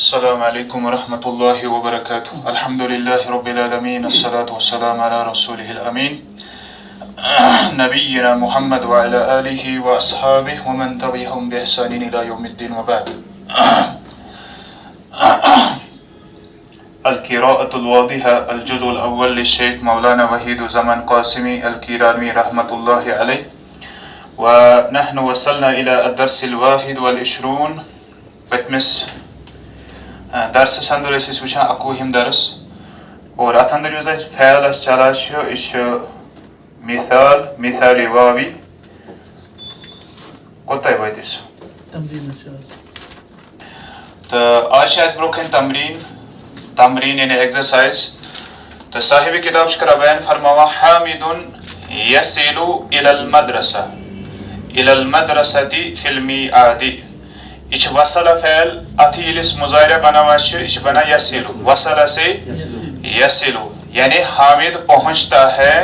السلام عليكم ورحمة الله وبركاته. الحمد لله رب العالمين، الصلاة والسلام على رسوله الأمين نبينا محمد وعلى آله وأصحابه ومن تبعهم بإحسان إلى يوم الدين وبعد. القراءة الواضحة الجزء الأول للشيخ مولانا وحيد زمان قاسمي الكيرانوي رحمة الله عليه. ونحن وصلنا إلى الدرس الواحد والعشرون. بتمس درس اندر وچھان اکوہم درس اور ات اندر یُس اسہِ فعل چلان یہِ چھُ مثال واوی کوتاہ وٲتۍ أسۍ تہٕ آز چھِ اَسہِ برونٛہہ کَنۍ تمریٖن یعنی ایگزرسائز تہٕ صاحب کتاب چھُ کران بیان فرماوان حامدٌ یصل إلى المدرسة فی المیعاد. یہ چھُ وصل فعل اتھ ییٚلہِ أسۍ مضارع بناوان چھِ یہِ چھُ بنان یصل. وصل سے یصل یعنی حامد پہنچتا ہے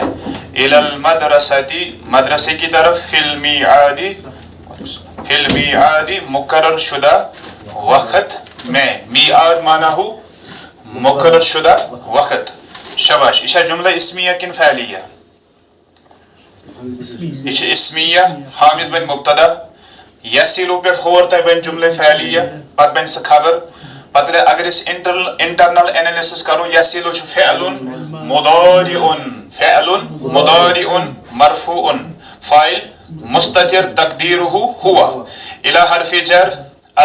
إلى المدرسة مدرسے کی طرف فی المیعاد مقرر شدہ وقت میں. میعاد معنی ہو مقرر شدہ وقت. شاباش. یہ چھا جملہ اسمیہ کن فعلیہ؟ یہ چھِ اسمیہ. حامد بن مبتدا. یصل پہ ہور تہ بن جملہ فعلیہ پتہ بن سہ خبر. پتہ اگر اس انٹرنل انالیسس کرو یصل چھُ فعل مضارع مرفوع فاعل مستتر تقدیرہ ہوا. الى حرف جر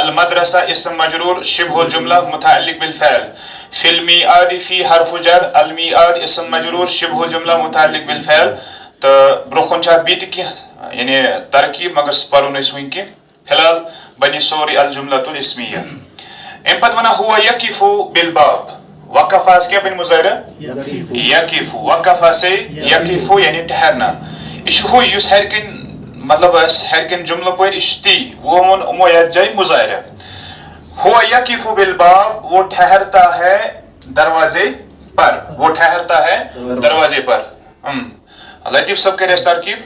المدرسہ اسم مجرور شبہ الجملہ متعلق بالفعل. فی المیعاد فی حرف جر المیعاد اسم مجرور شبہ الجملہ متعلق بالفعل. تو برونٛہہ کُن چھِ اتھ بیٚیہِ تہِ کینٛہہ یعنی ترکیب مگر سُہ پرو نہٕ أسۍ وٕنۍ کینٛہہ. فی الحال بنی سورُے الجملۃ الاسمیہ. امہِ پتہٕ ونان ہوا یقف بالباب. وقف کیٛاہ بنہِ مضارع؟ یقف. وقف سے یقف یعنی ٹھہرنا. یہ چھُ ہُے یُس ہر کُنہِ مطلب أسۍ ہر کُنہِ جملہٕ پٲٹھۍ یہِ چھُ تی. وہ ووٚن یِمو یتھ جایہِ مضارع. ہوا یقف بالباب وہ ٹھہرتا ہے دروازے پر. وہ ٹھہرتا ہے دروازے پر. لطیف صاحب کرے اس ترکیب.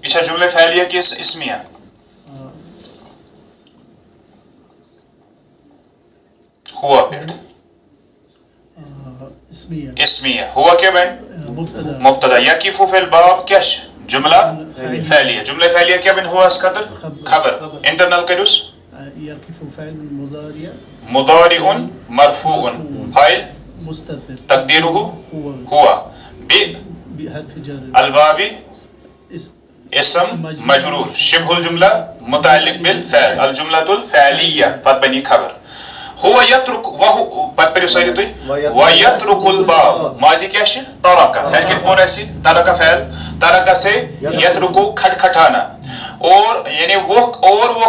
یہ چھا جملہ فعلیہ کی اسمیہ؟ ہوا پیٹ اسمیہ. ہوا کیا بن مبتدا. یقف فی الباب کیا جملہ فعلیہ. جملہ فعلیہ کیا بن ہوا اس خاطر خبر. انٹرنل کروس مضارع مرفوع فاعل تقدیرہ ہوا الباب اسم مجرور شبہ الجملہ متعلق بالفعل الجملۃ الفعلیہ پتہ بنی خبر. ہوا یترک پتہ پرو ساری تُہۍ ویترک الباب ماضی کیا چھِ ترک. ہر کن پور آسہِ ترک فعل. ترک سے یترکو کھٹکھٹانا اور یعنی وہ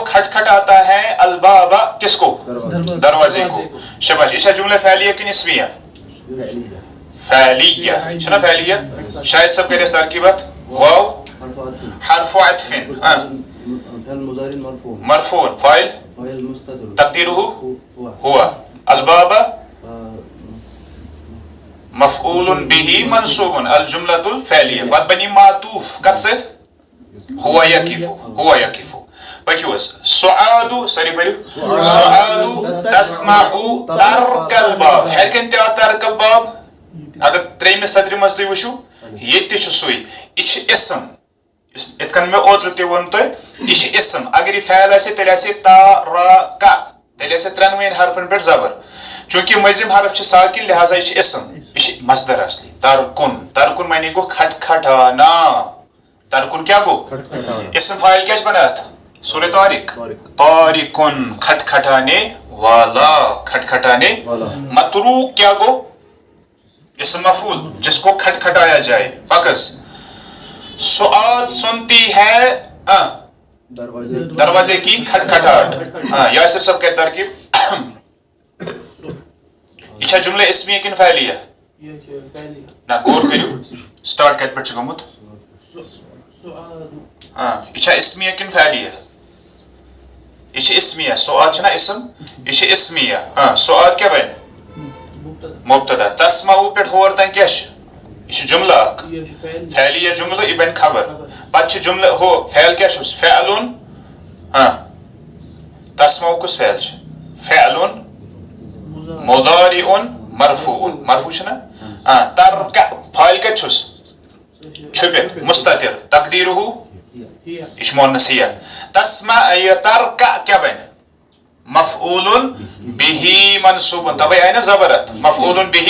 کھٹکھٹاتا ہے الباب کس کو؟ دروازے کو. شاباش. یہ جملہ فعلیہ کن اسمیہ؟ فعلیہ. چھنا فعلیہ. شاید سب کرے اس ترکیبات. واو حرف عطف مرفوع فاعل تقدیرہ ہوا الباب مفعول به منصوب الجملۃ الفعلیہ. بات بنی معطوف کت سۭتۍ ہوا یقف. پکیو حظ. سعاد ساری پٔرِو. سعاد تسمع ترک الباب. ہر کن تہِ آو ترک الباب. اگر ترٛیٚیمہِ سطرِ منٛز تُہۍ وٕچھِو ییٚتہِ تہِ چھُ سُے. یہِ چھِ اسم. یِتھ کٔنۍ مےٚ اوترٕ تہِ ووٚن تۄہہِ یہِ چھِ اسم. اگر یہِ فعل آسہِ تیٚلہِ آسہِ تارک. تیٚلہِ آسہِ ترٛٮ۪نوٕنی حرفن پٮ۪ٹھ زبر. چوٗنٛکہِ مٔنٛزِم حرف چھِ ساکِن لہٰذا یہِ چھِ اسم. یہِ چھِ مصدر اصلی. ترکُن معنی گوٚو کھٹکھٹانا. ترکُن کیٛاہ گوٚو؟ اسم فاعل کیٛاہ چھِ بنان اتھ؟ سورہ طارق. طارقن کھٹکھٹانے والا. کھٹکھٹانے. متروک کیا گو؟ اسم مفعول جس کو کھٹکھٹایا جائے. پکز. سعاد سنتی ہے دروازے کی کھٹکھٹاہٹ. یاسر صاحب کہ ترکیب. یہ چھا جملہ اسمیہ کن فعلیہ؟ نہ غور کریو سٹارٹ کت پہ گومت. یہ چھا اسمیہ کن فعلیہ؟ یہ چھِ اسمیہ. سعاد چھنا اسم. یہ چھِ اسمیہ. سعاد کیا بن مبتدا. تسمعو پہ ہور تین کیا چھِ؟ یہ چھِ جملہ اکھ فعلیہ جملہ یہ بن خبر. پتہ چھِ جملہ ہو فعل کیا چھُس فعلن. تسمعو کس فعل چھِ؟ فعلن مضارع مرفوع مرفوع چھنا ترک فاعل کت چھس چھپت مستتر تقدیرہ یہ مونس ہی تسمع ترک کیا بن مفعول به منصوب تبے آئی نا زبرت مفعول به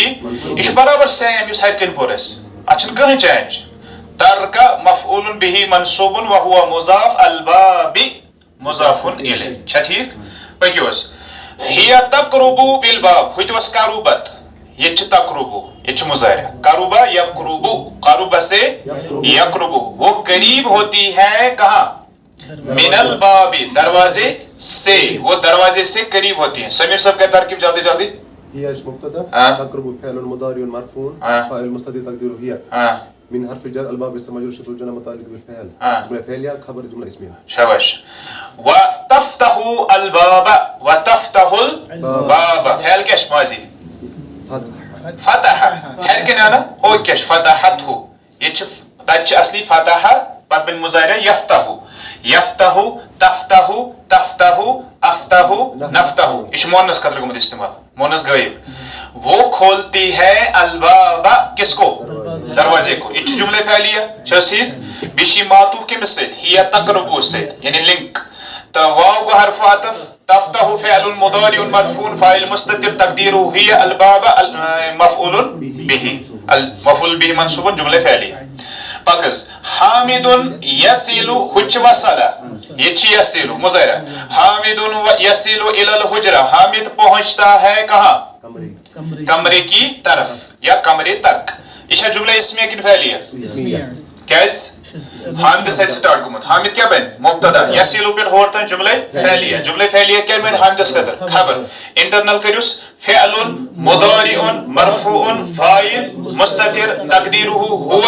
یہ برابر سیم اس ہر کن پورس اچھن کہیں چینج ترک مفعول به منصوب وهو مضاف الباب مضاف الیہ چھا ٹھیک پکیوس ہی تقرب بالباب ہوتوس قربت یہ چھ تقرب یہ چھ مضارع قرب یقرب قرب سے یقرب وہ قریب ہوتی ہے کہاں من الباب دروازے سے وہ دروازے سے قریب ہوتی ہیں سمیر صاحب کا ترکیب جلدی جلدی هي مبتدا تقرب فعل مضارع مرفوع فاعل مستتر تقديره هي من حرف جر الباب اسم مجرور شبه الجمله متعلق بالفعل جمله فعليه خبر جمله اسميه شاباش وتفتح الباب وتفتح الباب فعل كاش ماضي فتح هل كان انا هو كاش فتحته يتش تاج اصلي فتح بعد من مضارع يفتح يفتح تفتح تفتح افتح نفتح ايش مؤنث قدر کو استعمال مؤنث غائب وہ کھولتی ہے الباب کس کو دروازے کو یہ جملہ فعلیہ چلو ٹھیک بیشی معطوف کے مسد ہی تقرب سے یعنی لنک تو واو کو حرف عطف تفتح فعل مضارع مرفوع فاعل مستتر تقدیره هي الباب مفعول به المفعول به منصوب جملہ فعلیہ پکز حامد یسیل حج وصلا یہ چی یسیل مضارع حامد یسیل الی الحجرہ حامد پہنچتا ہے کہاں کمرے کی طرف یا کمرے تک یہ جملہ اسمیہ کن فعلیہ کیز حامد سے سٹارٹ گمت حامد کیا بن مبتدا یسیل پر ہوتا جملہ فعلیہ کیا بن حامد سے قدر خبر انٹرنل کریوس فعل مضارع مرفوع فاعل مستتر تقدیره هو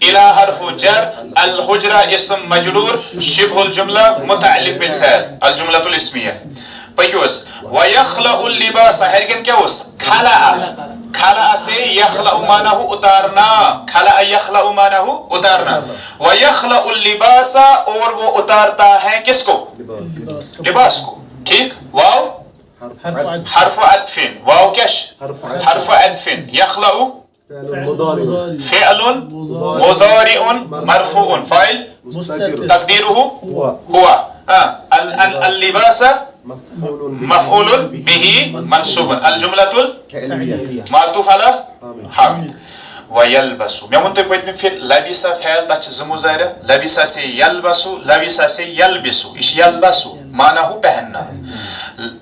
الى حرف جر الحجرہ اسم مجرور شبه الجملہ متعلق بالفعل الجملة الاسمیہ پکیوس ویخلع اللباس ہرگن کیا اس خلع سے یخلع معنہ اتارنا خلع یخلع معنہ اتارنا ویخلع اللباس اور وہ اتارتا ہے کس کو لباس کو ٹھیک واو حرف عطف واو کش حرف عطف یخلع فعل مضارع مرفوع فاعل تقدیره هو اللباس مفعول به منصوب الجملة معطوف على حامد ويلبس میں ونتے پویت میں پھر لبسا فعل تچ زمزارہ لبسا سے یلبسو لبسا سے یلبسو اش یلبسو معنی ہو پہننا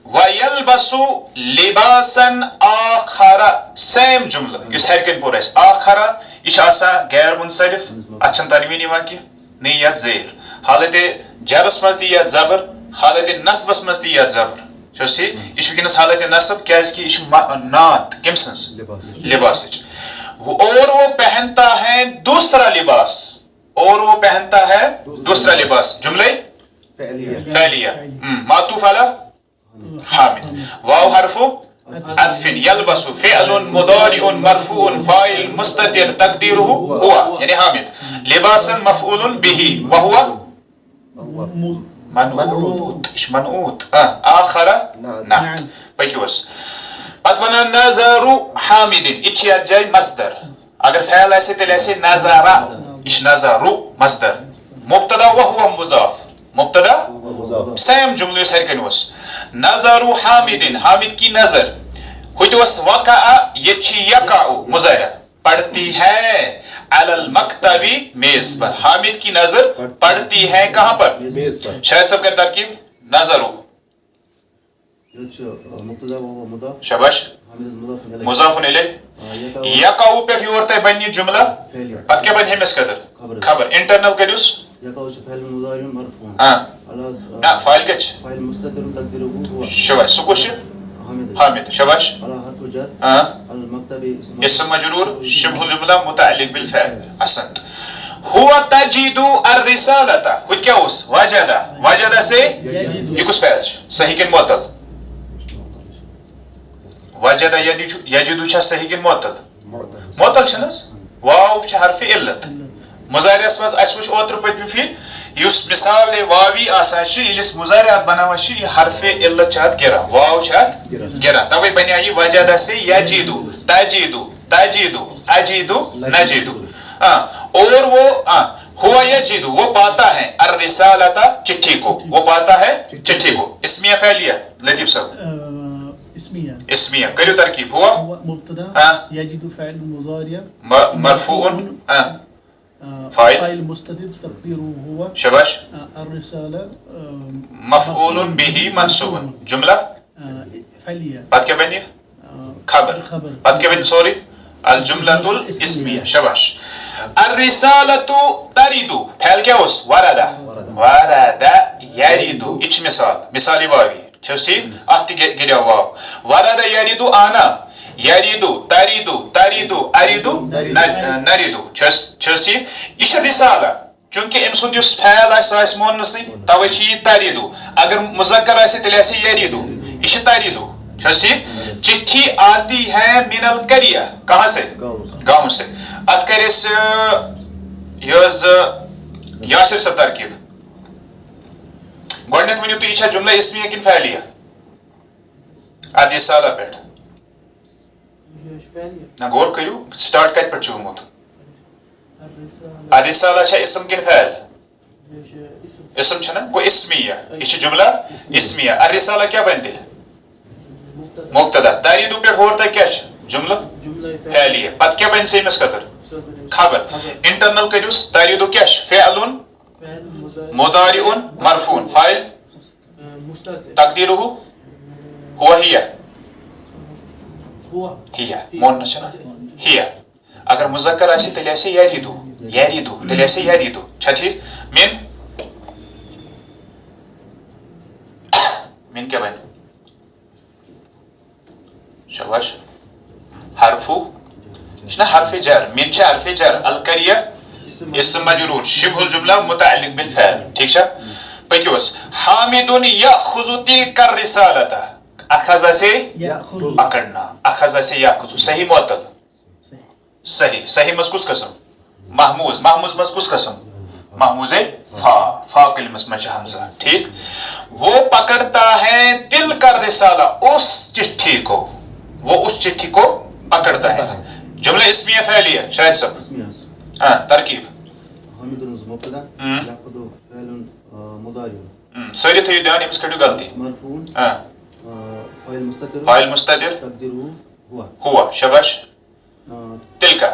ویلبسو لباسا آخر سیم جملہ اس ہر کن پورا ہے آخر اش آسا غیر منصرف اچھن تنوین واقع نیت زیر حالت جرس مزدیت زبر حالت نصبس مزدیت زبر چھوس ٹھیک اس وکنس حالت نصب کیا اس کی اس نات کم سنس لباس اور وہ پہنتا ہے دوسرا لباس اور وہ پہنتا ہے دوسرا لباس جملے فعلیہ معطوف علی حامد واو حرف عطف یلبس فعل مضارع مرفوع فاعل مستتر تقدیره هو یعنی حامد لباسا مفعول به وهو منعوت ايش منعوت آخر نعم بيكوس اتمنى نظر حامد ايش جاي مصدر اگر فعل ایسے تل ایسے نظر ايش نظر مصدر مبتدا وهو مضاف مبتدا سیم جملے سر کنوس نظر حامد حامد کی نظر ہوتوس وقع يچ يقع مضارع پڑھتی ہے علی المکتبی میز پر حامد کی نظر پڑتی ہے کہاں پر شاید سب کا ترکیب نظر ہو شباش مضاف الیہ یقعو پہ بھی ہوتا ہے بنی جملہ پت کیا بنی ہے اس قدر خبر انٹرنل کریوس فائل کچھ شباش سکوش حامد شباش اسم مجرور شبه الجملة متعلق بالفعل احسنت هو تجد الرسالة خود کیا اس وجد سے یہ کس فعل صحیح کن معطل وجد یجد چھا صحیح کن معطل چھنس واو چھ حرف علت مضارع اسمز اسوش اوتر پت پھر یُس مثال واوی آسان چھِ ییٚلہِ أسۍ مُضارعات بناوان چھِ یہِ حرفِ علت چھِ اَتھ گِران واو چھِ اَتھ گِران تَوَے بنے یہِ وجدہ سے یجیدو تجیدو تجیدو اجیدو نجیدو اور وہ ہوا یجیدو وہ پاتا ہے الرسالۃ چٹھی کو وہ پاتا ہے چٹھی کو اسمیہ فعلیہ لطیف صاحب اسمیہ کریو ترکیب ہوا مبتدا یجد فعل مضارع مرفوع فاعل مستتر تقدیره هو شباش الرسالة مفعول به منصوب جملہ فعلیہ بعد کیا بنی خبر بعد کیا بنی سوری الجملۃ الاسمیہ شباش الرسالۃ ترید فعل کیا اس ورد ورد یرید اچ مثالی واوی چھس ٹھیک ات گریا واو ورد یرید آنا یریدو تریدو تریدو اریدو نریدو چھس ٹھیک یہ چھِ رسالہ چونکہ ام سند یُس فعل آسہِ مونسٕے توے چھِ یہِ تریدو اگر مذکر آسہِ تیٚلہِ آسہِ یریدو یہ چھِ تریدو چھس ٹھیک چٹھی آتی ہے من القریہ کہاں سے گاؤں سے ات کر یاسر صاحب ترکیب گۄڈنیٚتھ ؤنِو تُہۍ یہِ چھا جملہ اسمیہ کِنہٕ فعلیہ اد رسالہ پٮ۪ٹھ نہ غور کریو سٹارٹ کت پہ چھومت الرسالہ چھا اسم کن فعل اسم چھنا گو اسمیہ یہ جملہ اسمیہ الرسالہ کیا بن تیل مبتدا تریدو پہ ہور تک کیا جملہ فعلیہ پت کیا بن سیمس خطر خبر انٹرنل کریوس تریدو کیا فعل مضارع مرفوع فاعل تقدیرہ ہوا ہی مون چھنا ہی اگر مذکر آسی تیٚلہِ آسہِ یریدو یریدو تیٚلہِ آسہِ یریدو چھا ٹھیک من کیا بن شاباش حرفو چھنا حرف جر من چھا حرف جر القریہ اسم مجرور شبہ الجملہ متعلق بالفعل ٹھیک چھا پکیوس حامد یاخذ تلک الرسالۃ اخذ سے پکڑنا اخذ سے یاخذ صحیح معطل صحیح مس کس قسم محموز مس کس قسم محموز فا کلمس میں حمزہ ٹھیک وہ پکڑتا ہے دل کا رسالہ اس چٹھی کو وہ اس چٹھی کو پکڑتا ہے جملہ اسمیہ فعلیہ شاید صاحب ترکیب حامد مبتدا یاخذ فعل مضارع ساری تھیو دھیان امس کڑیو غلطی مرفوع فاعل مستتر تقدیرہ ہوا شاباش تل کا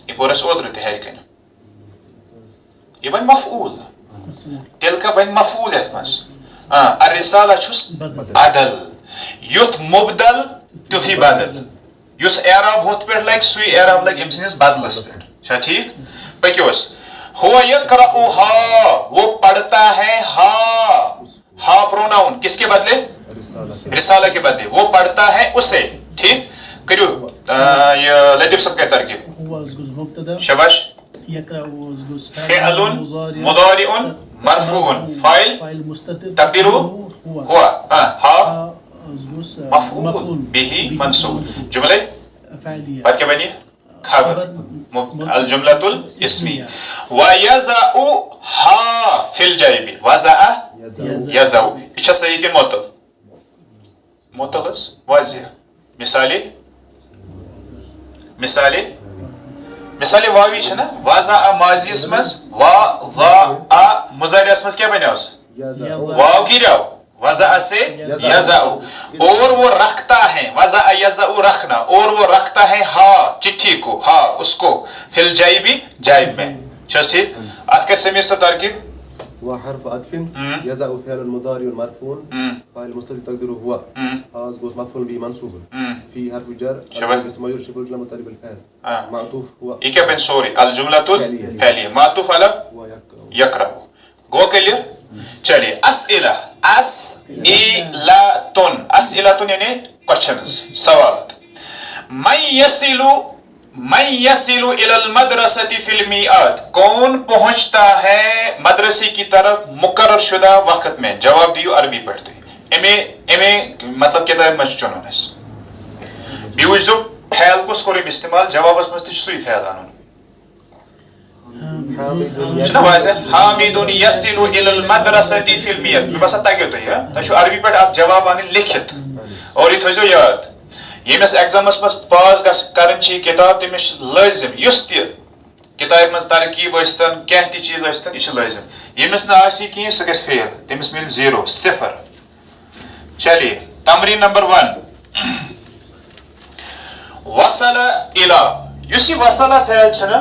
یہ پورس اوتر تہاری کن یہ بن مفعول تل کا بن مفعول یت مس الرسالہ چھس بدل یت مبدل تیتھی بدل یس اعراب ہوت پہ لگ سوی اعراب لگ ام سنس بدلس پہ چھا ٹھیک پکیوس ہوا یقرأھا وہ پڑھتا ہے ہا پروناؤن کس کے بدلے رسالہ کے بدلے وہ پڑھتا ہے اسے ٹھیک کریو یہ لطیف صاحب کا ترکیب شاباش فعل مضارع مرفوع فاعل تقدیرہ ہوا ہا مفعول به منصوب جملہ بعد کیا بنی خبر الجملۃ الاسمیہ وَيَزَعُهَا فِي الْجَيْبِ وَزَعَ يَزَعُ یہ صحیح کہ معطل واضح مثال واوی چھنا وَزَعَ ماضی اسمس وَضَعَ مضارع اسمس کیا بنیا اس واو گریاو وَزَعَ سے یَزَعُ اور وہ رکھتا ہے وَزَعَ یَزَعُ رکھنا اور وہ رکھتا ہے ہا چٹھی کو ہا اس کو فی الجیب جیب میں چل ٹھیک آت کر سمیر صاحب ترکیب وحرف عطف يزع فعل مضارع مرفوع فاعل مستتر تقديره هو هاز جوز مفعول به منصوب في حرف جر اسم مجرور شبه الجمله متعلق بالفعل معطوف هو یہ کیا بن سوری الجملۃ الفعلیہ معطوف علی یقرأ گو کلیئر چلیے اسئلۃ یعنی کوشچنز سوالات من یصل الی المدرسۃ فی المیعاد کون پہنچتا ہے مدرسے کی طرف مقرر شدہ وقت میں جواب دیو عربی پڑھتے امی مطلب کتاب میں چنون اس بیوج جو فعل کس کریم استعمال جواب اس مست سوئی فعل انون شنو واضح حامد يصل الى المدرسه في المية بس تاگیو تو یہ عربی پہ آپ جواب آنے لکھت اور یہ تھو یاد یمس ایگزامس مس پاس گس کرن چھ کتاب تمس لازم یس تہ کتاب مز ترکیب ٲستن کینٛہہ تہِ چیٖز ٲستن یہ لازم یمس نہ آسی کِہیٖنۍ سُہ گژھِ فیل تمس مِلہِ 0 صفر چلیے تمرین نمبر 1 وصل الى یس یہ وصل فعل چھ نا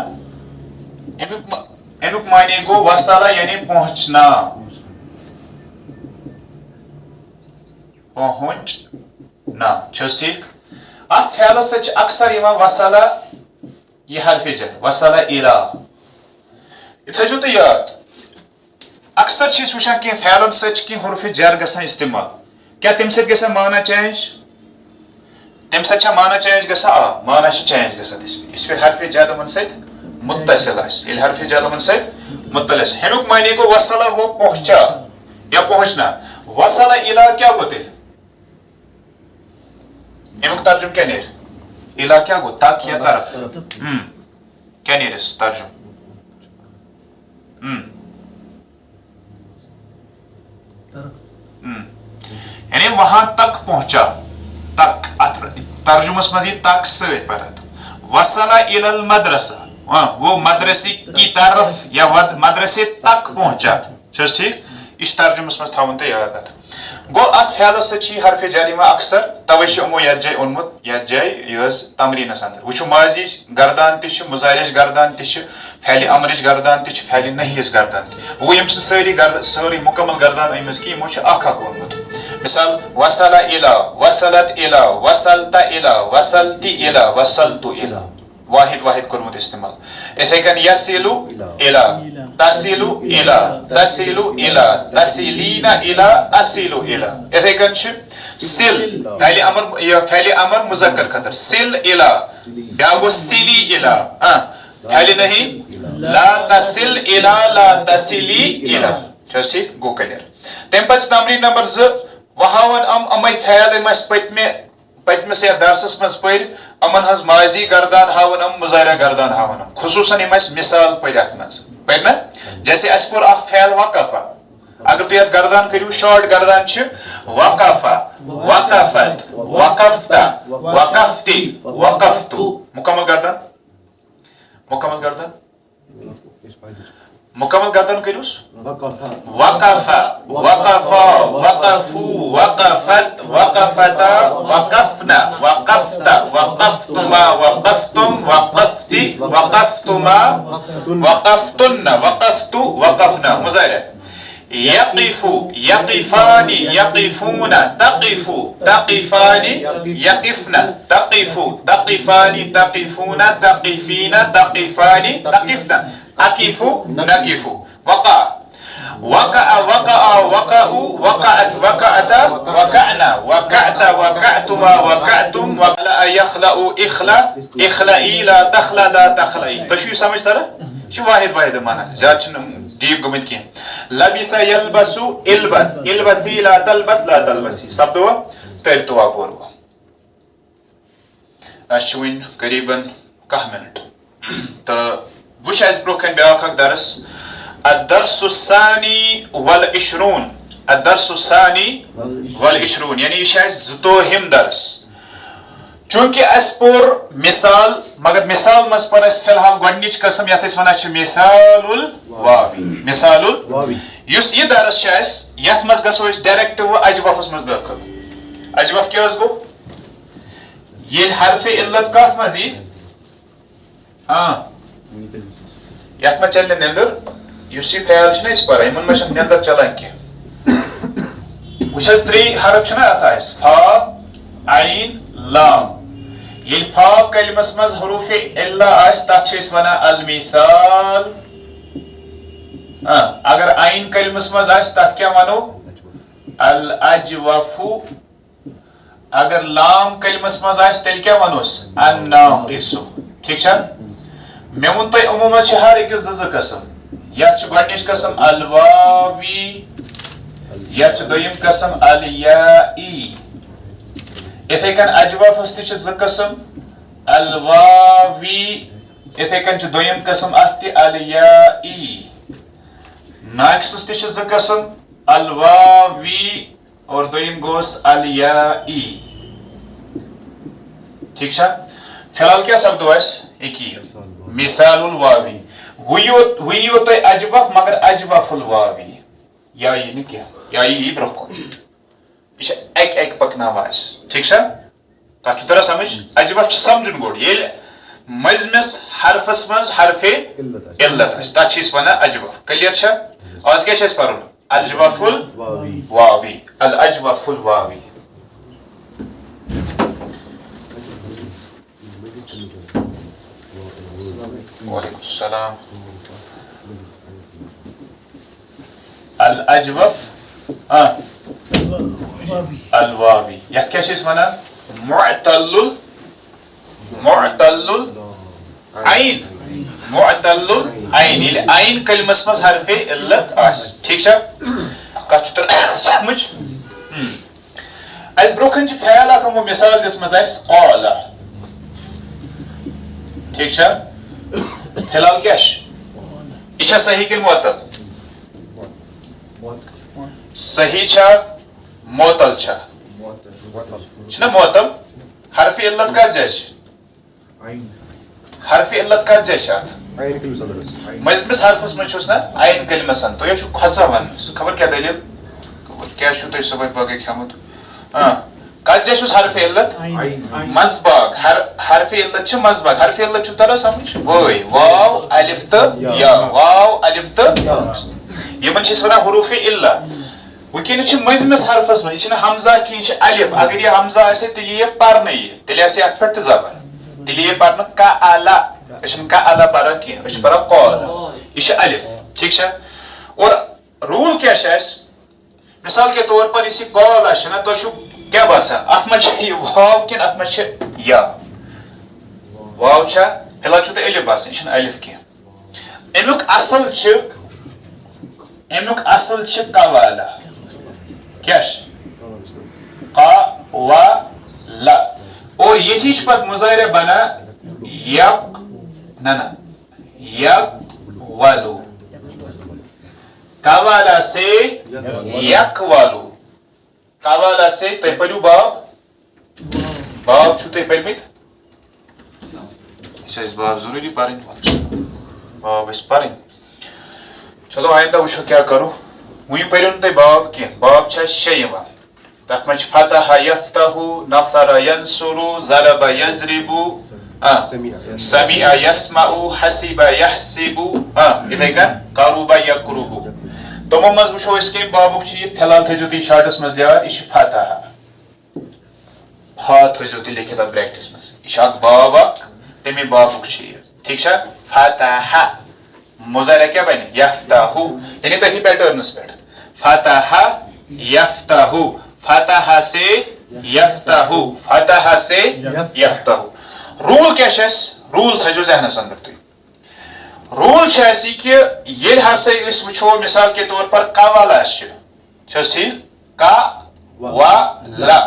امیک معنی گو وصل یعنی پہنچنا پہنچنا چھس ٹھیک ات فعلس سۭتۍ چھِ اکثر یِوان وصل یہ حرف جر وصل الى یہ تھٲیزیو تُہۍ یاد اکثر چھِ أسۍ وٕچھان کینٛہہ فعلن سۭتۍ چھِ کینٛہہ حروف جر گژھان استعمال کیٛاہ تمہِ سۭتۍ گژھِ معنی چینج تمہِ سۭتۍ چھا معنی چینج گژھان آ معنی چھِ چینج گژھان یِژھ پھِرِ حرف جر یِمن سۭتۍ متصل آسہِ ییٚلہِ حرف جر یِمن سۭتۍ متصل آسہِ ہمیُک معنی گوٚو وصل وہ پہنچا یا پہنچنا وصل الى کیٛاہ گوٚو تیٚلہِ امیُک ترجُمہٕ کیٛاہ نیرِ الى کیٛاہ گوٚو تک یا طرف کیٛاہ نیرٮ۪س ترجُمہٕ یعنی وہاں تک پہنچا تک ترجمس مز یہ تک ست پتہ وصل الى المدرسہ وہ مدرسے کی طرف یا مدرسے تک پہنچا چھس ٹھیک یہ ترجمس مز تھاون تہ یاد ات گو ات فعلس سۭتۍ حرف جر یِوان اکثر توے چھُ یِمو یتھ جایہِ اوٚنمُت یتھ جایہِ یہِ ٲس تمریٖنس اندر وٕچھو ماضیچ گردان تہِ چھِ مضارِچ گردان تہِ چھِ فعلِ امرٕچ گردان تہِ چھِ فعلِ نہیِچ گردان تہِ وۄنۍ یِم چھِنہٕ سٲری مُکمل گردان أمِس کینٛہہ یِمو چھُ اکھ اکھ اوٚنمُت مثال وصل الى وصلت الى وصلت الى وصلت الى وصلت الى واحد واحد کوٚرمُت استعمال اِتھے کٔنۍ یصل الى تصل الى تصل الى تصلین الى اصل الى اِتھے کٔنۍ چھُ سل فعلِ امر مذکر خٲطرٕ سل الى بیاکھ گوٚو سلی الى فعلِ نہی لا تصل الى لا تصلی الى چھس ٹھیک گوٚو کلیر تمہِ پتہٕ چھِ تمریٖن نمبر 2 وہاون امے فعل یِم اسہِ پٔتمِس یتھ درسس منٛز پٔرۍ یِمن ہٕنٛز ماضی گردان ہاون مضارع گردان ہاون خصوٗصن یِم اسہِ مثال پٔرۍ اتھ منٛز پٔرۍ نا جیسے اسہِ پوٚر اکھ فعل وقفا اگر تُہۍ اتھ گردان کٔرِو شاٹ گردان چھِ وقفا وقفت وقفتا وقفتی وقفتو مکمل گردان مکمل گردان کٔرِوس وقفا وقفا وقفو وقفت وقفتا وقفنا وقفتا وقفتما وقفتم وقفتی وقفتما وقفتن وقفتو وقفنا مضارع يقف يقفان يقفون تقف تقفان يقفن تقف تقفان تقفون تقفين تقفان تقفن أقف نقف وقع وقع وقع وقعوا وقعت وقعتا وقعنا وقعت وقعتما وقعتم وقلأ يخلأ اخلأ اخلئي لا تخلأ لا تخلئي تو شو سمجھ ترى شو واحد معنی زیادٕ چھُنہٕ ڈیٖپ گٔمٕتۍ کینٛہہ لبس یلبسو البس البسی لا تلبس لا تلبسی سپدوا تٔرۍتوا پوٚروا اَسہِ چھُ وٕنۍ قریٖبن 10 منٹ تہٕ وٕچھ اَسہِ برونٛہہ کَنہِ بیٛاکھ اکھ درس الدرس الثاني والعشرون الدرس الثاني والعشرون یعنی یہِ چھُ اَسہِ 22ہِم درس چوٗنٛکہِ اَسہِ پوٚر مثال مگر مثال منٛز پٔر اَسہِ فی الحال گۄڈنِچ قٕسم یتھ أسۍ وَنان چھِ مثال الواوی مثال الواوی یُس یہِ درس چھُ اَسہِ یتھ منٛز گژھو أسۍ ڈایریکٹ وۄنۍ اجوفس منٛز دٲخل اجوف کیٛاہ حظ گوٚو ییٚلہِ حرفِ علت کتھ منٛز یی یتھ منٛز چلہِ نہٕ نیٚنٛدٕر یُس یہِ فعل چھُنہ أسۍ پران یِمن منٛز چھنہٕ نیٚنٛدٕر چلان کینٛہہ وٕچھ حظ 3 حرف چھِنہ آسان اَسہِ فا عین لام ییٚلہِ فا کلمس منٛز حروفِ عِلہ آسہِ تتھ چھِ أسۍ ونان المثال اگر عین کلمس منٛز آسہِ تتھ کیٛاہ ونو الاجوفو اگر لام کلمس منٛز آسہِ تیٚلہِ کیٛاہ ونوس الناقصو ٹھیٖک چھا مےٚ ووٚن تۄہہِ یِمو منٛز چھِ ہر أکِس 2 قٕسم یتھ چھِ گۄڈنِچ قٕسم الواوی یتھ چھِ دوٚیِم قٕسم الیائی یِتھے کٔنۍ اجوفس تہِ چھِ 2 قٕسم الواوی اتھے کن دویم قسم ات الیائی ناقصس تہ ز قسم الواوی اور دویم گوس الیائی ٹھیک چھا فی الحال کیا سپدو اس ایکی مثال الواوی ویو تو اجوف مگر اجوف الواوی یا یہ نہیں کیا یا یہ برکن یہ ایک ایک پکناوا اس ٹھیک چھا کتھ ترا سمجھ اجوف سمجھن گوڑ یہ مزمس حرفس مز حرف علت اس تا چیز ونا اجوف کلیئر چھا آج کیا چیز پرون اجوف الواوی الاجوف الواوی وعلیکم السلام الاجوف الواوی یا کیا چیز ونا معتل العین معتل العین یل عین کلمس مز حرف علت آس ٹھیک چھا کتھ تر سمجھ اس بروکن چھ فعل اکھ ہمو مثال دس مز اس قال ٹھیک چھا فی الحال کیا یہ چھا صحیح کن معتل صحیح چھا معتل چھا چھنا معتل حرف علت کا جج حرف علت کا جج مزمس حرفس من چھس نا عین کلمسن تو یہ چھو کھسا ون خبر کیا دلیل کیا چھو تو صبح پاگے کھامت کت جج چھس حرف علت مزباگ حرف علت چھ مزباگ حرف علت چھو ترا سمجھ وای واو الف تا یا واو الف تا یمن چھس ونا حروف الا وکین چھ مزمس حرفس من یہ حمزہ کی چھ الف اگر یہ حمزہ اسے تیلی یہ پر نہیں تیلی اسے ات پٹ زبر تیلی یہ پر کا اعلی اشن کا اعلی پر کی اش پر قال یہ الف ٹھیک ہے اور رول کیا ہے مثال کے طور پر اسی قال اشنا تو شو کیا باسا ات مچ واو کین ات مچ یا واو چھ ہلا چھ الف باس اشن الف کی امیک اصل چھ قوالا کیا قا و لا اور یہ چیز پر مظاہرہ بنا یک نانا یک والو قوالا سے یک والو قوالا سے تو پڑھو باب چھو تو پڑھمیت اس باب ضروری پڑھیں باب اس پڑھیں چلو آئندہ وشو کیا کرو وہی پڑھن تے باب کی باب چھا شیوا تک مچ فتح یفتح نصر ینصر ضرب یضرب سمع یسمع حسب یحسب اتے کن قرب یقرب تمو مز وشو اس کے بابک چھ فی الحال تھجو تی شارٹس مز یاد یہ فتح فا تھجو تی لکھتا پریکٹس مز یہ باب تمی بابک چھ ٹھیک چھا فتح مظاہرہ کیا بنے یفتح یعنی تہی پیٹرنس پیٹ فتح یفتح فتح سے یفتح فتح سے یفتح رول کیا ہے رول تھجو ذہنس اندر تھی رول ایسی کہ یہ ہسا اس وچھو مثال کے طور پر قوالا چھس ٹھیک کا و لا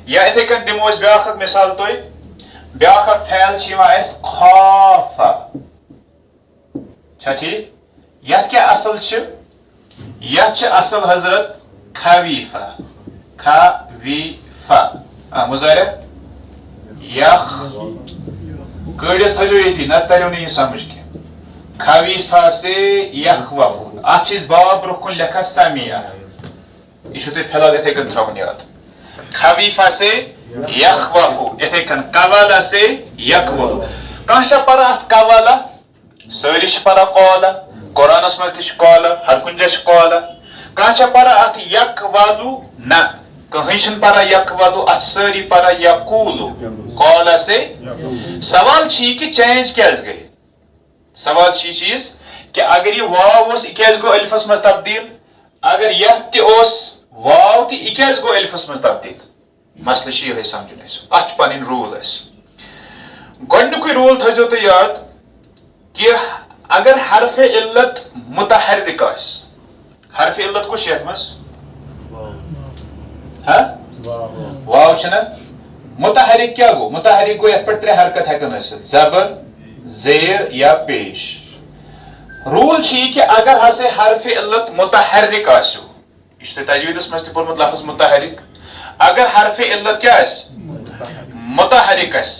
یا اتھے کن دمو اس بیاکھ مثال تو بیاکھ فعل چھوا اس خاف چھا ٹھیک یا کیا اصل چھ یا چھ اصل حضرت خویفہ خویفہ مظاہرہ یخ کڑس تھجو یہ نہ تریو نہیں سمجھ کے خویفہ سے یخوف ات چیز باب برکن لکھا سمیع یہ چھو فی الحال اتھے کن تھاون یاد خویفہ سے یخوف اتھے کن قوالا سے یقول کہاں چھ پڑا ات قوالا ساری چھ پڑا قالا قرآنس مز تہ قالا ہر کن جا قالا کہاں چھ پڑا ات یقولو نہ کہیں چھ پڑا یقولو ات ساری پڑا یقولو قالا سے سوال چھ کہ چینج کیاز گئی سوال چھ چیز کہ اگر یہ واو اس کیاز گو الفس مز تبدیل اگر یہ تہ اس واو تہ کیاز گو الفس مز تبدیل مسئلہ چھ یہ سمجھن اس ات پنن رول اس گۄڈنیُکُے رول تھٲیزیو تُہۍ یاد کہ اگر حرف علت متحرک آس حرف علت کُس یتھ منٛز واو چھنا متحرک کیا گو متحرک گو یتھ پٮ۪ٹھ ترٛےٚ حرکت ہٮ۪کن ٲسِتھ زبر زیر یا پیش رول چھ کہ اگر ہسے حرف علت متحرک آسو یہ تجویدس مز تہ پورمت لفظ متحرک اگر حرف علت کیا آس متحرک آس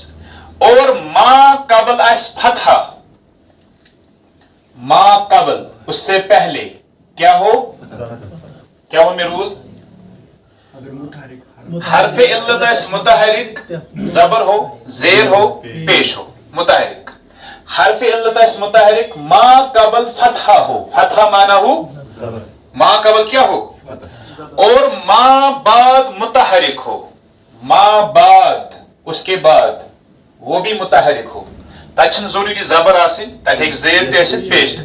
اور ما قبل آس فتحہ ما قبل اس سے پہلے کیا ہو کیا ہو میں رول حرف علت آس متحرک زبر ہو زیر ہو پیش ہو متحرک حرف علت آس متحرک ما قبل فتحہ ہو فتحہ مانا ہو ما قبل کیا ہو اور ما بعد متحرک ہو ما بعد اس کے بعد وہ بھی متحرک ہو تب ضروری زبر آسن تب ہیک زیر تہ ٲسِتھ پیش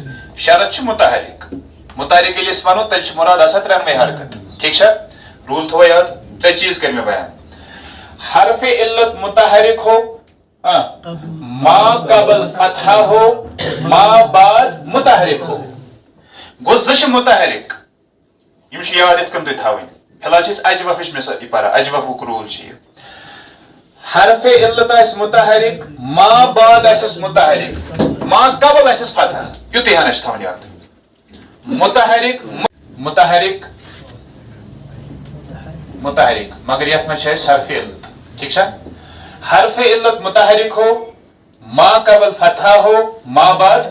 شرط چھ متحرک متحرک ییٚلہِ أسۍ ونو تیٚلہِ چھ مراد آسان ترٛٮ۪نوَے حرکت ٹھیک چھا رول تھوو یاد ترٛےٚ چیٖز کٔرۍ مےٚ بیان حرف علت متحرک ہو ما قبل فتحہ ہو ما بعد متحرک ہو گو زٕ چھِ متحرک یم چھ یاد یتھ کٔنۍ تُہۍ تھاوٕنۍ فی الحال چھِ أسۍ اجوفٕچ مثال یہ پران اجوفُک رول چھ یہ حرف علت آس متحرک ما بعد آسس متحرک ما قبل آسس فتح یُتُے ہنا چھ تھاوُن یاد متحرک متحرک متحرک مگر یتھ منٛز چھِ اَسہِ حرف علت ٹھیک چھا حرف علت متحرک ہو ما قبل فتح ہو ما بعد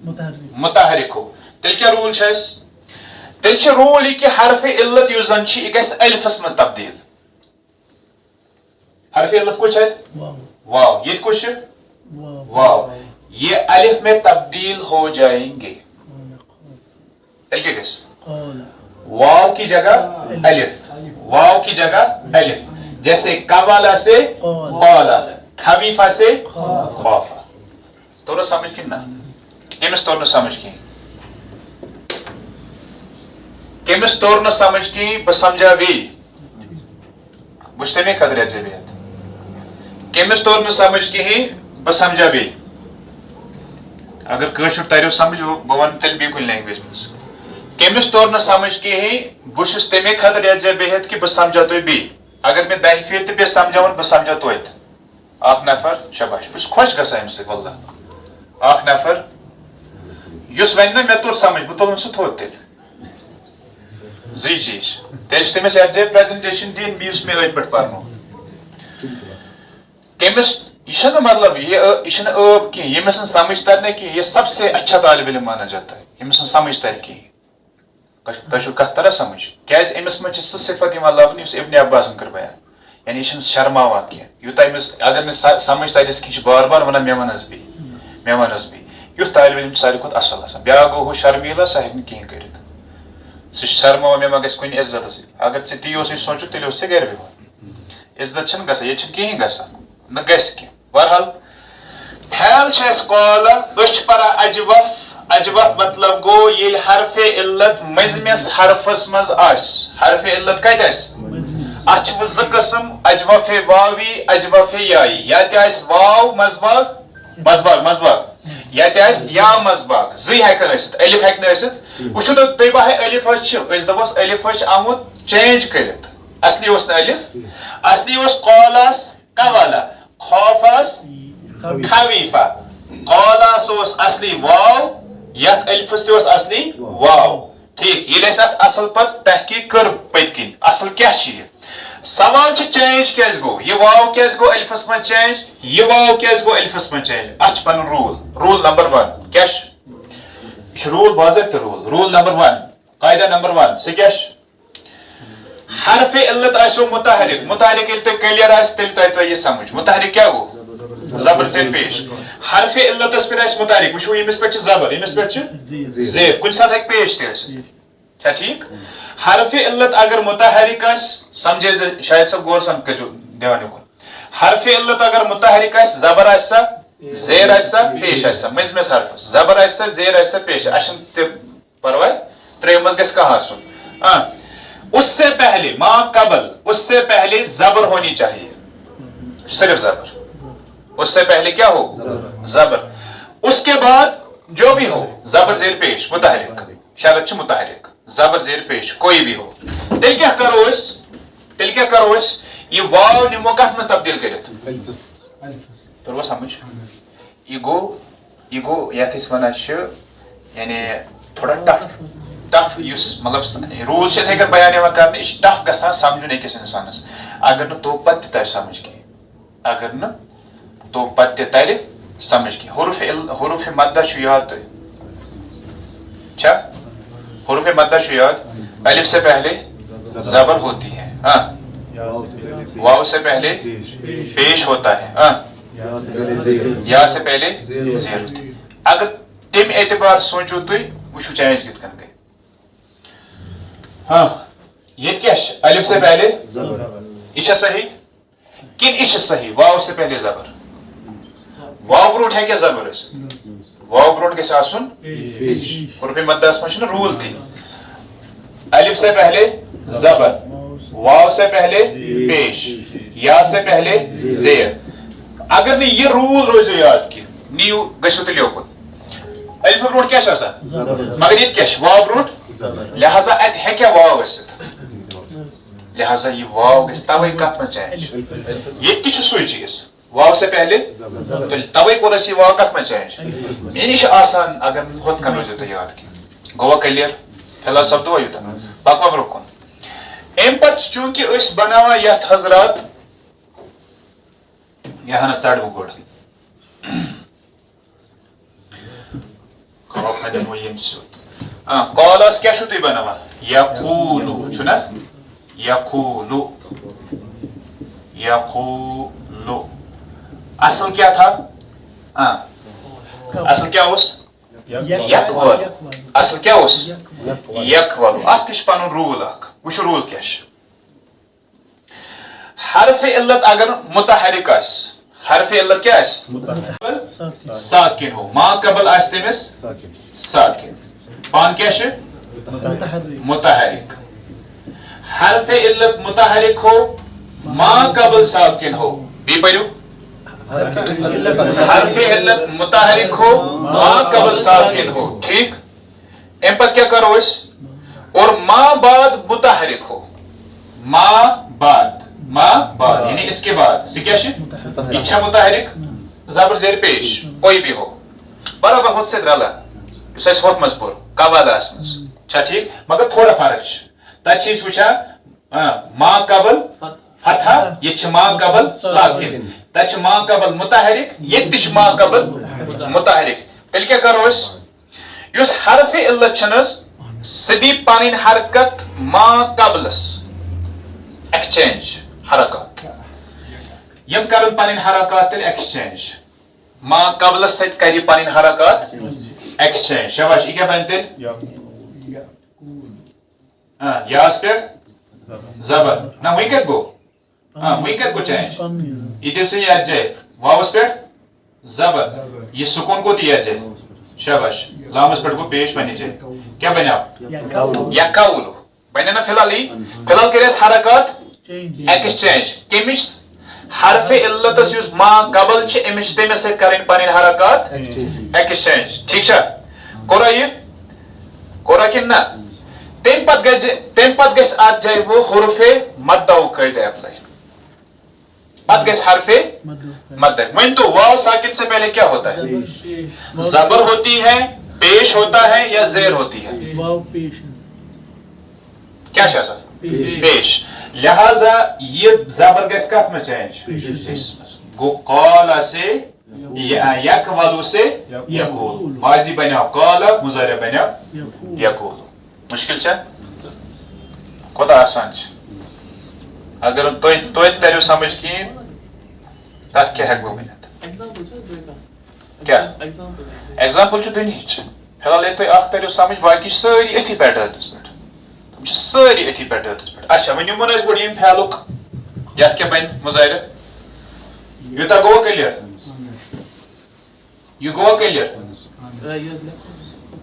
متحرک ہو تیٚلہِ کیٛاہ روٗل چھُ اَسہِ تیٚلہِ چھُ روٗل یہِ کہِ حرف علت یُس زن چھُ یہِ گژھِ الفس منٛز تبدیل حرف علت کچھ ہے واو یہ کچھ واو یہ الف میں تبدیل ہو جائیں گے واو کی جگہ الف واو کی جگہ الف جیسے قوالا سے قالا خفیفہ سے خافا تو سمجھ کی نا کیمس تو سمجھ کی کیمس تو سمجھ کی بہ سمجھا بھی بچ تمے خطرے جبیت کیمس تو سمجھ کہیں بہ سمجھا بھی اگر کشر تریو سمجھ بہ ون تیل بی کن لینگویج مز کیمس تو سمجھ کہیں بس تمے خطر جب بہت کہ بہ سمجھا تو بی اگر میں دہ پھر تہ سمجھاون بہ سمجھا توت اخ نفر شباش بس خوش گژھان امہ سۭتۍ واللہ اخ نفر یس ون نا مے توٚر سمجھ بہ تُلن سُہ تھوٚد تیٚلہِ زٕے چیٖز تیٚلہِ چھِ تٔمِس یتھ جایہِ پریزنٹیشن دِنۍ یُس مےٚ أتھۍ پٮ۪ٹھ پرنو کیمس یہ مطلب یہ ٲب کہیں یمس سمجھ تر کہ یہ سب سے اچھا طالب علم مانا جاتا ہے یمس سمجھ تر کہیں تہ کت ترا سمجھ کیاز امس من سہ صفت لبنہ اس ابن عباسن کر بیان یعنی یہ شرماوان کی یوتہ امس اگر نہ سمجھ ترس کہ بار بار ونان مے ونس بی مے ونس بی یُتھ طالب علم ساروی کھۄتہٕ اصل آسان بیاکھ گوٚو ہُہ شرمیلا سہ ہیٚکہِ نہٕ کِہیٖنۍ کٔرِتھ سُہ چھُ شرماوان مےٚ ما گژھِ کُنہِ عزتس اگر ژےٚ تی اوسُے سونٛچُن تیٚلہِ اوس ژےٚ گرِ بِہُن عزت چھنہٕ گژھان ییٚتہِ چھنہٕ کِہیٖنۍ گژھان نہ گژھِ کینٛہہ بہرحال پھیل چھ اَسہِ قالا أسۍ چھِ پران اجوف اجوف مطلب گو ییٚلہِ حرف علت مٔنٛزمِس حرفس منٛز آسہِ حرف علت کتہِ آسہِ اتھ چھِ وۄنۍ زٕ قٕسم اجوف واوی اجوف یایی یا تہِ آسہِ واو مزباغ مزباغ مزباغ یا تہِ آسہِ یا مزباغ زٕے ہیٚکن ٲسِتھ الف ہیٚکہِ نہٕ ٲسِتھ وٕچھو تُہۍ بہے الف حظ چھِ أسۍ دپوس الف حظ چھُ آمُت چینج کٔرِتھ اصلی اوس نہٕ الف اصلی اوس قالاس قوالا خوفاس خفیفہ قالاس اوس اصلی واو یتھ الفس تہِ اوس اصلی واو ٹھیک ییٚلہِ اَسہِ اتھ اصل پتہٕ تحقیق کٔر پٔتۍ کِنۍ اصل کیاہ چھُ یہِ سوال چھُ چینج کیازِ گوٚو یہِ واو کیازِ گوٚو الفس منٛز چینج یہِ واو کیازِ گوٚو الفس منٛز چینج اتھ چھُ پنُن روٗل روٗل نمبر 1 کیاہ چھُ یہِ چھُ روٗل باضٲبطہٕ روٗل روٗل نمبر 1 قاعدہ نمبر 1 سُہ کیاہ چھُ حرف علت آسو متحرک متحرک ییٚلہِ تۄہہِ کلیر آسہِ تیٚلہِ تۄہہِ یہِ سمجھ متحرک کیاہ گوٚو زبر زیر پیش حرف علتس پٮ۪ٹھ آسہِ متحرک وٕچھو ییٚمِس پٮ۪ٹھ چھُ زبر ییٚمِس پٮ۪ٹھ چھُ زیر کُنہِ ساتہٕ ہیٚکہِ پیش تہِ ٲسِتھ چھا ٹھیٖک حرف علت اگر متحرک آسہِ سمجھے شاید صٲب غور سان کٔرِو دھیان یوکُن حرف علت اگر متحرک آسہِ زبر آسہِ سا زیر آسہِ سا پیش آسہِ سا مٔنٛزمِس حرفس زبر آسہِ سا زیر آسہِ سا پیش اسہِ چھُنہٕ تہِ پرواے ترٛیٚیو منٛز گژھِ کانٛہہ آسُن اس سے پہلے ما قبل اس سے پہلے زبر ہونی چاہیے صرف زبر اس سے پہلے کیا ہو زبر اس کے بعد جو بھی ہو زبر زیر پیش متحرک شرط چھ متحرک زبر زیر پیش کوئی بھی ہو تیل کیا کرو اس یہ واو نمو کتھ مز تبدیل کرت تو سمجھ یہ گو یہ گو یتھ أسۍ وَنان چھِ یعنی تھوڑا ٹف یُس مطلب روٗل چھِ یِتھَے کٔنۍ بیان یِوان کرنہٕ یہِ چھِ ٹف گژھان سمجھُن أکِس اِنسانَس اگر نہٕ توٚگ پتہٕ تہِ تَرِ سمجھ کِہیٖنۍ اگر نہٕ توٚگ پتہٕ تہِ ترِ سمجھ کِہیٖنۍ حروف مدہ چھُ یاد تۄہہِ چھا حروف مدہ چھُ یاد الف سے پہلے زبر ہوتی ہے واو سے پہلے پیش ہوتا ہے یا سے پہلے زیر ہوتی ہے اگر تم اعتبار سوچو تُہۍ وٕچھو چینج کِتھ کٔنۍ گٔے ہاں یہ کیا الف سے پہلے یہ چھا صحیح کن یہ صحیح واو سے پہلے زبر واو برونٹ ہے کیا زبر اس واو برونٹ گژھِ آسُن حروف مدس منٛز چھُنہٕ روٗل تہِ الف سے پہلے زبر واو سے پہلے پیش یا سے پہلے زیر اگر نہٕ یہ روٗل روزیو یاد کینٛہہ نیو گژھِو تیٚلہِ یوکُن الف برونٹ کیا چھُ آسان مگر ییٚتہِ کیٛاہ چھُ واو برونٹ لہذا اتہِ ہیٚکیٛا واو ٲسِتھ لہذا یہ واو گژھِ توے کتھ منٛز چینج ییٚتہِ تہِ چھُ سُے چیٖز واو سے پہلے توے کوٚر اَسہِ یہِ واو کتھ منٛز چینج یعنی چھُ آسان اگر ہُتھ کٔنۍ روزیو تۄہہِ یاد کینٛہہ گوٚوا کلیر فی الحال سپدوا یوٗتاہ پکوا برونٛہہ کُن امہِ پتہٕ چوٗنٛکہِ أسۍ بناوان یتھ حضرات یہِ ہنا ژڑٕ بہٕ گۄڈٕ خوف مےٚ دِمو ییٚمہِ سیوٚد قالس کیٛاہ چھُو تُہۍ بناوان یقوٗلو چھُنا یقوٗلو یقوٗلو اصل کیا تھا اصل کیا اوس یکول اصل کیا اوس یکول اتھ تہِ چھُ پنُن روٗل اکھ وٕچھو روٗل کیٛاہ چھُ حرف علت اگر متحرک آسہِ حرف علت کیا آسہِ ساکن ہو ما قبل آسہِ تٔمِس ساکن پان کیا چھُ متحرک حرف علت متحرک ہو ما قبل ساکن ہو بیٚیہِ پٔرِو حرف علت متحرک ہو ما قبل ساکن ہو ٹھیک امہِ پتہٕ کیا کرو أسۍ اور ما بعد متحرک ہو ما بعد یعنی اس کے بعد سے کیا چھُ یہِ چھا متحرک زبر زیر پیش کوئی بھی ہو برابر ہُتھ سۭتۍ رلان یُس اَسہِ ہُتھ منٛز پوٚر قوالاہس منٛز چھا ٹھیک مگر تھوڑا فرق چھِ تتہِ چھِ أسۍ وٕچھان ما قبل فتحہ ییٚتہِ چھِ ما قبل ساکن تتہِ چھِ ما قبل متحرک ییٚتہِ تہِ چھِ ما قبل متحرک تیٚلہِ کیٛاہ کرو أسۍ یُس حرف علت چھِ نہ حظ سُہ دی پنٕنۍ حرکت ما قبلس ایکسچینج حرکات یم کرن پنٕنۍ حرکات تیٚلہِ ایکسچینج ما قبلس سۭتۍ کرِ یہِ پنٕنۍ حرکات ایکسچینج شاباش یہِ کیٛاہ بنہِ تیٚلہِ یاس پٮ۪ٹھ زبر نہ وۄنۍ کتہِ گوٚو وۄنۍ کتہِ گوٚو چینج یہِ دِیِو سا یتھ جایہِ واوس پٮ۪ٹھ زبر یہِ سکوٗن کوٚت یتھ جایہِ شاباش لامس پٮ۪ٹھ گوٚو پیش پننہِ جایہِ کیٛاہ بنیٛاو یکاوٗلو بنے نا فی الحال کٔرۍ اَسہِ حرکات ایکسچینج کٔمِچ حرف علتس یُس ما قبل چھِ أمِس چھِ تٔمِس سۭتۍ کرٕنۍ پنٕنۍ حرکات ایکسچینج ٹھیک چھا کوٚرا یہِ کوٚرا کِنہٕ نہ تمہِ پتہٕ گژھِ اتھ جایہِ وہ حروف مدہُک قٲیدٕ ایپلاے پتہٕ گژھِ حرف مدہ وۄنۍ تو واو ساکن سے پہلے کیا ہوتا ہے زبر ہوتی ہے پیش ہوتا ہے یا زیر ہوتی ہے کیا چھُ آسان پیش لہذا یہ زبر گژھِ کتھ منٛز چینج گوٚو قالا سے یقولو سے یقول ماضی بنیو قالا مضارع بنیو یقول مشکل چھا کوتاہ آسان چھُ اگر توتہِ تریو سمجھ کِہیٖنۍ تتھ کیٛاہ ہیٚکہٕ بہٕ ؤنِتھ کیٛاہ ایگزامپل چھُ دُنہِچ فی الحال ییٚلہِ تۄہہِ اکھ تریو سمجھ باقٕے چھِ سٲری أتھی پیٹرنس پٮ۪ٹھ تِم چھِ سٲری أتھی پیٹرنس پٮ۪ٹھ اچھا وۄنۍ نِمون أسۍ گۄڈٕ ییٚمہِ فعلُک یتھ کیٛاہ بنہِ مُظاہرٕ یوٗتاہ گوٚوا کلیر یہِ گوٚوا کلیر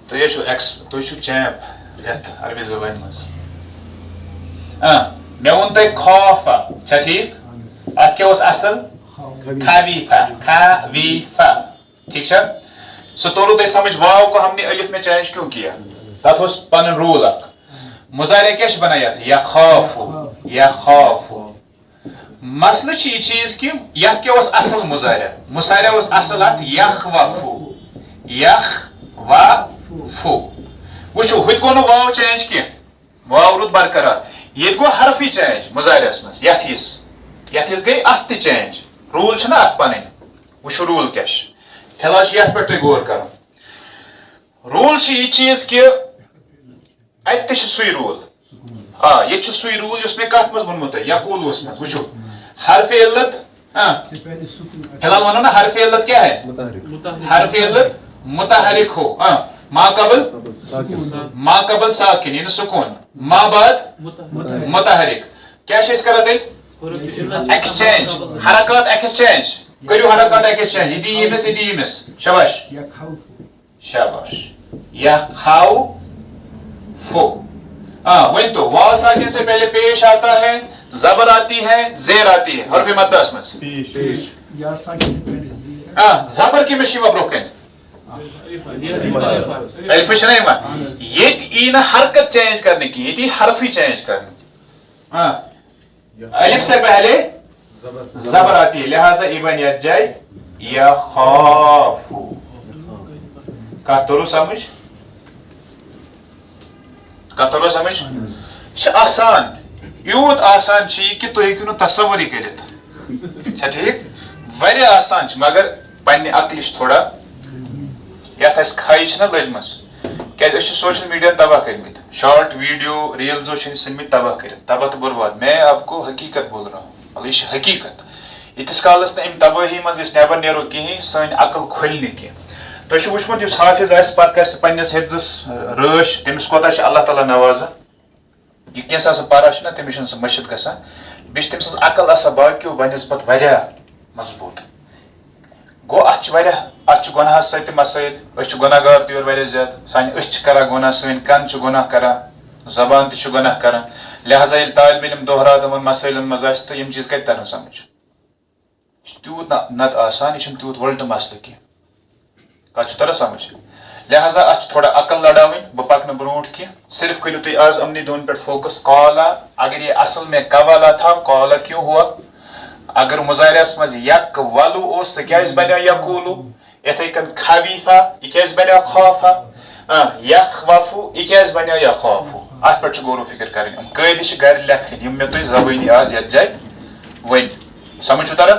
تُہۍ چھِو چیمپ یتھ عربی زبانہِ منٛز مےٚ ووٚن تۄہہِ خوفا چھا ٹھیک اتھ کیٛاہ اوس اصل خویفا ٹھیک چھا سُہ توٚرو تۄہہِ سمجھ واو کو ہم نے الف میں چینج کیوں کیا تتھ اوس پنُن روٗل اکھ مُظاہرہ کیٛاہ چھُ بنان یتھ یخافو مسلہٕ چھُ یہِ چیٖز کہِ یتھ کیٛاہ اوس اصل مُظاہرہ اوس اصل اتھ یخوفو یخ وا فو وچھو ہت گو نو واو چینج کی واو رود برقرار یہ گو حرفی چینج مضارعس مز یتھس گئی ات تہ چینج رول چھنا ات پنن وچھو رول کیا فی الحال یتھ پہ تھی غور کرو رول یہ چیز کہ ات سی رول یہ سی رول اس میں کت مز ونمت یقول مز وچھو حرف علت فی الحال ونو نا حرف علت کیا ہے حرف علت متحرک ہو ما قبل ساکن یعنی سکون ما بعد متحرک کیا کرا تیل ایکسچینج حرکات ایکسچینج کرو حرکات ایکسچینج یہ دی یمس شاباش شاباش یا کھاؤ فو وہی تو واو ساکن سے پہلے پیش آتا ہے زبر آتی ہے زیر آتی ہے حرف مدہ اس میں زبر کی مشی و بروکن الف نہیں ما یہ نا حرکت چینج کرنے کی یہ حرفی چینج کرنے الف سے پہلے زبر آتی ہے لہذا ایبن یت جائے یا خافو کا ترو سمجھ کتر سمجھ یہ آسان یوت آسان کہ تھی ہیکو تصور کرت ٹھیک واریاہ آسان مگر پنہ عقل تھوڑا یت اس کھائی نا لجم کی سوشل میڈیا تباہ کرمت شارٹ ویڈیو ریلزو سنمت تباہ کرت تباہ تو برباد میں آپ کو حقیقت بول رہا ہوں یہ حقیقت یتس کالس ام تباہی مز نبر نیرو کہین سن عقل کھل کی تھی وچمت اس حافظ آس پتہ کر پنس حفظس رٲچھ تمس کوتاہ اللہ تعالیٰ نوازان یہ کینسا سا پارا نا تمس سہ مشد گژھان بیٚیہِ تم سٕنٛز عقل آسان باقیو بنسبت واریاہ مضبوط گو ات گناہ سۭتۍ مسائل أسۍ گناہ گار تہِ یورٕ واریاہ زیادٕ سانہِ أچھ کران گناہ سٲنۍ کن گناہ کران زبان تہِ گناہ کران لہذا ییٚلہِ طالب علم دۄہرا تِمن مسائلن منٛز آسہِ تہٕ یِم چیٖز کتہِ ترن سمجھ یہ تیوٗت نت آسان یہ چھُنہٕ تیوٗت وٕلٹہٕ مسلہٕ کینٛہہ کتھ تران سمجھ لہذا ات تھوڑا عقل لڑاوٕنۍ بہٕ پکنہٕ برونٛٹھ کینٛہہ صرف کٔرِو تُہۍ آز یِمنٕے دۄن پٮ۪ٹھ فوکس قالا اگر یہ اصل میں قوالا تھا قالا کیوں ہوا اگر مظاہرس مز یک ولو اوس سہ کیاز بنیو یقولو یتھے کن خبیفا یہ کیاز بنیو خوفا یخوفو یہ کیاز بنیو یخوفو ات پٮ۪ٹھ چھُ غور و فکر کرٕنۍ یِم قٲیدٕ چھِ گرِ لیکھٕنۍ یِم مےٚ تُہۍ زبٲنی آز یتھ جایہِ ؤنۍ سمجھ چھُ تران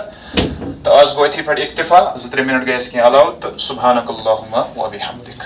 تو آز گو اتھی پٮ۪ٹھ اکتفا 2-3 منٹ گٔے اَسہِ کینٛہہ علاوٕ تہٕ سبحانک اللہم و بحمدک